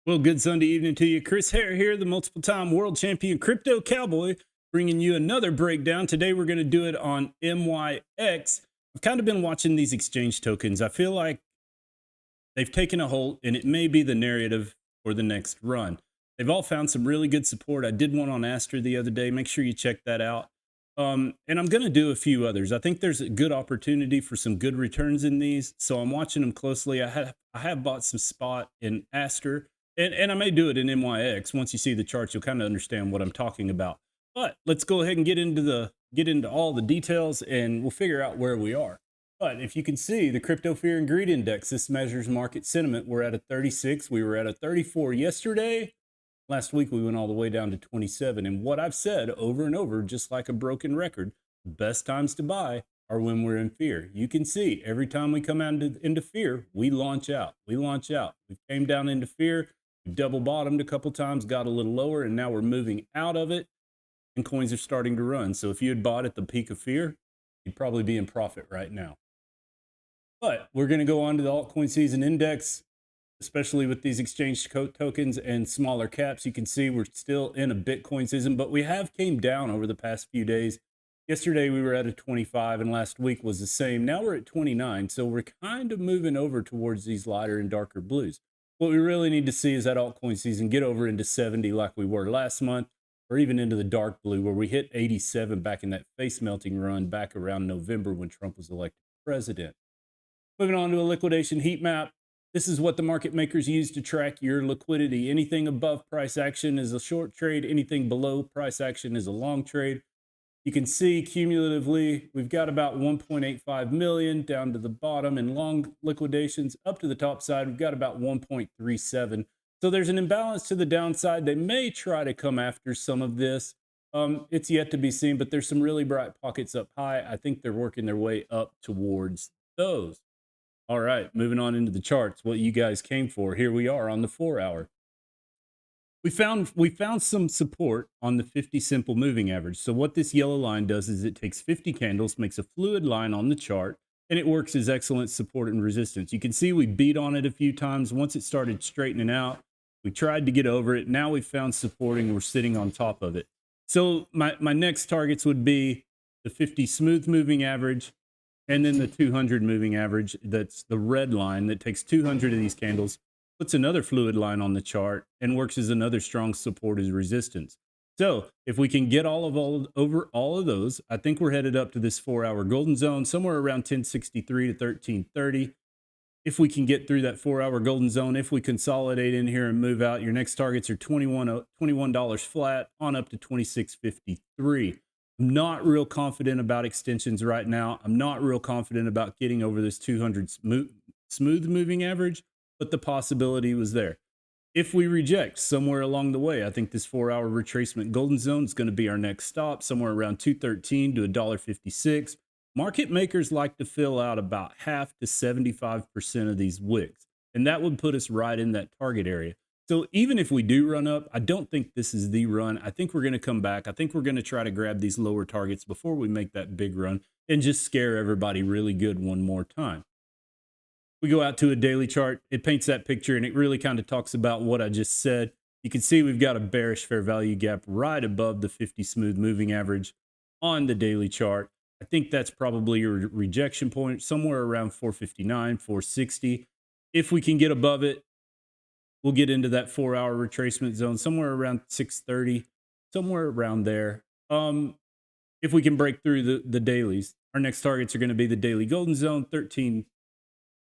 Well, good Sunday evening to you. Chris Hare here, the multiple time world champion crypto cowboy, bringing you another breakdown. Today, we're going to do it on MYX. I've kind of been watching these exchange tokens. I feel like they've taken a hold, and it may be the narrative for the next run. They've all found some really good support. I did one on Astra the other day. Make sure you check that out. And I'm going to do a few others. I think there's a good opportunity for some good returns in these. So I'm watching them closely. I have bought some spot in Astra, and I may do it in MYX. Once you see the charts, you'll kind of understand what I'm talking about. But let's go ahead and get into all the details, and we'll figure out where we are. But if you can see the crypto fear and greed index, this measures market sentiment. We're at a 36. We were at a 34 yesterday. Last week, we went all the way down to 27. And what I've said over and over, just like a broken record, the best times to buy are when we're in fear. You can see every time we come out into fear, we launch out. We launch out. We came down into fear. We double bottomed a couple times, got a little lower, and now we're moving out of it. And coins are starting to run. So if you had bought at the peak of fear, you'd probably be in profit right now. But we're going to go on to the altcoin season index, especially with these exchange tokens and smaller caps. You can see we're still in a Bitcoin season, but we have came down over the past few days. Yesterday we were at a 25, and last week was the same. Now we're at 29, so we're kind of moving over towards these lighter and darker blues. What we really need to see is that altcoin season get over into 70 like we were last month, or even into the dark blue where we hit 87 back in that face melting run back around November when Trump was elected president. Moving on to a liquidation heat map. This is what the market makers use to track your liquidity. Anything above price action is a short trade. Anything below price action is a long trade. You can see cumulatively, we've got about 1.85 million down to the bottom in long liquidations. Up to the top side, we've got about 1.37. So there's an imbalance to the downside. They may try to come after some of this. It's yet to be seen, but there's some really bright pockets up high. I think they're working their way up towards those. All right, moving on into the charts, what you guys came for. Here we are on the 4-hour. We found some support on the 50 simple moving average. So what this yellow line does is it takes 50 candles, makes a fluid line on the chart, and it works as excellent support and resistance. You can see we beat on it a few times. Once it started straightening out, we tried to get over it. Now we found supporting. We're sitting on top of it. So my next targets would be the 50 smooth moving average, and then the 200 moving average. That's the red line that takes 200 of these candles, puts another fluid line on the chart, and works as another strong support as resistance. So if we can get over all of those, I think we're headed up to this 4-hour golden zone, somewhere around 1063 to 1330. If we can get through that 4-hour golden zone, if we consolidate in here and move out, your next targets are $21 flat on up to 26.53. I'm not real confident about extensions right now. I'm not real confident about getting over this 200 smooth moving average, but the possibility was there. If we reject somewhere along the way, I think this 4-hour retracement golden zone is going to be our next stop, somewhere around 213 to $1.56. Market makers like to fill out about half to 75% of these wicks, and that would put us right in that target area. So even if we do run up, I don't think this is the run. I think we're going to come back. I think we're going to try to grab these lower targets before we make that big run and just scare everybody really good one more time. We go out to a daily chart. It paints that picture, and it really kind of talks about what I just said. You can see we've got a bearish fair value gap right above the 50 smooth moving average on the daily chart. I think that's probably your rejection point, somewhere around 459, 460. If we can get above it, we'll get into that 4-hour retracement zone, somewhere around 630, somewhere around there. If we can break through the dailies, our next targets are going to be the daily golden zone, 13,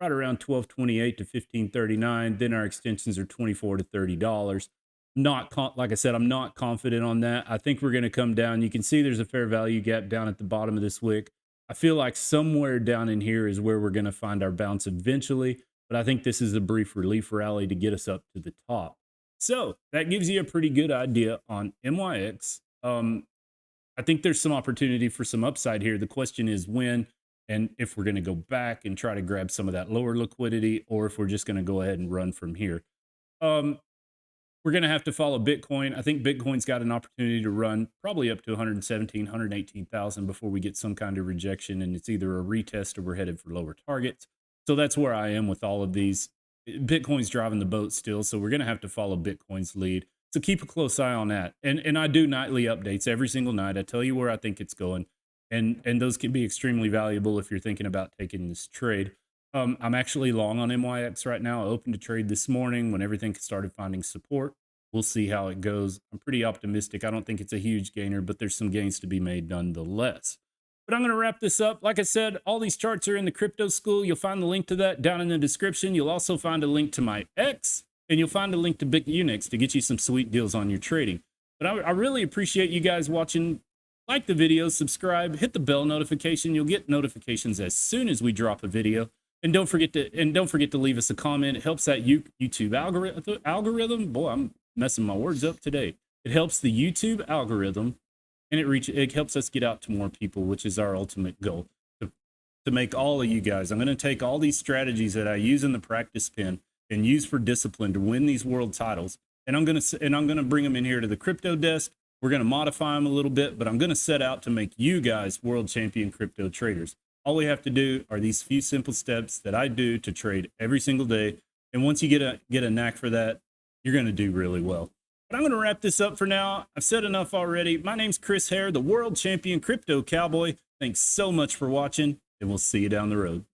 right around 1228 to 1539. Then our extensions are $24 to $30. Like I said, I'm not confident on that. I think we're going to come down. You can see there's a fair value gap down at the bottom of this wick. I feel like somewhere down in here is where we're going to find our bounce eventually. But I think this is a brief relief rally to get us up to the top. So that gives you a pretty good idea on MYX. I think there's some opportunity for some upside here. The question is when, and if we're going to go back and try to grab some of that lower liquidity, or if we're just going to go ahead and run from here. We're going to have to follow Bitcoin. I think Bitcoin's got an opportunity to run probably up to 117, 118,000 before we get some kind of rejection, and it's either a retest or we're headed for lower targets. So that's where I am with all of these. Bitcoin's driving the boat still, so we're going to have to follow Bitcoin's lead. So keep a close eye on that. And I do nightly updates every single night. I tell you where I think it's going. And those can be extremely valuable if you're thinking about taking this trade. I'm actually long on MYX right now. I opened a trade this morning when everything started finding support. We'll see how it goes. I'm pretty optimistic. I don't think it's a huge gainer, but there's some gains to be made nonetheless. But I'm going to wrap this up. Like I said, all these charts are in the Crypto School. You'll find the link to that down in the description. You'll also find a link to my X, and you'll find a link to MYX to get you some sweet deals on your trading. But I really appreciate you guys watching. Like the video, subscribe, hit the bell notification. You'll get notifications as soon as we drop a video. And don't forget to leave us a comment. It helps that YouTube algorithm. Boy, I'm messing my words up today. It helps the YouTube algorithm, and it helps us get out to more people, which is our ultimate goal, to make all of you guys. I'm going to take all these strategies that I use in the practice pen and use for discipline to win these world titles, and I'm going to bring them in here to the crypto desk. We're going to modify them a little bit, but I'm going to set out to make you guys world champion crypto traders. All we have to do are these few simple steps that I do to trade every single day. And once you get a knack for that, you're going to do really well. But I'm going to wrap this up for now. I've said enough already. My name's Chris Hare, the world champion crypto cowboy. Thanks so much for watching, and we'll see you down the road.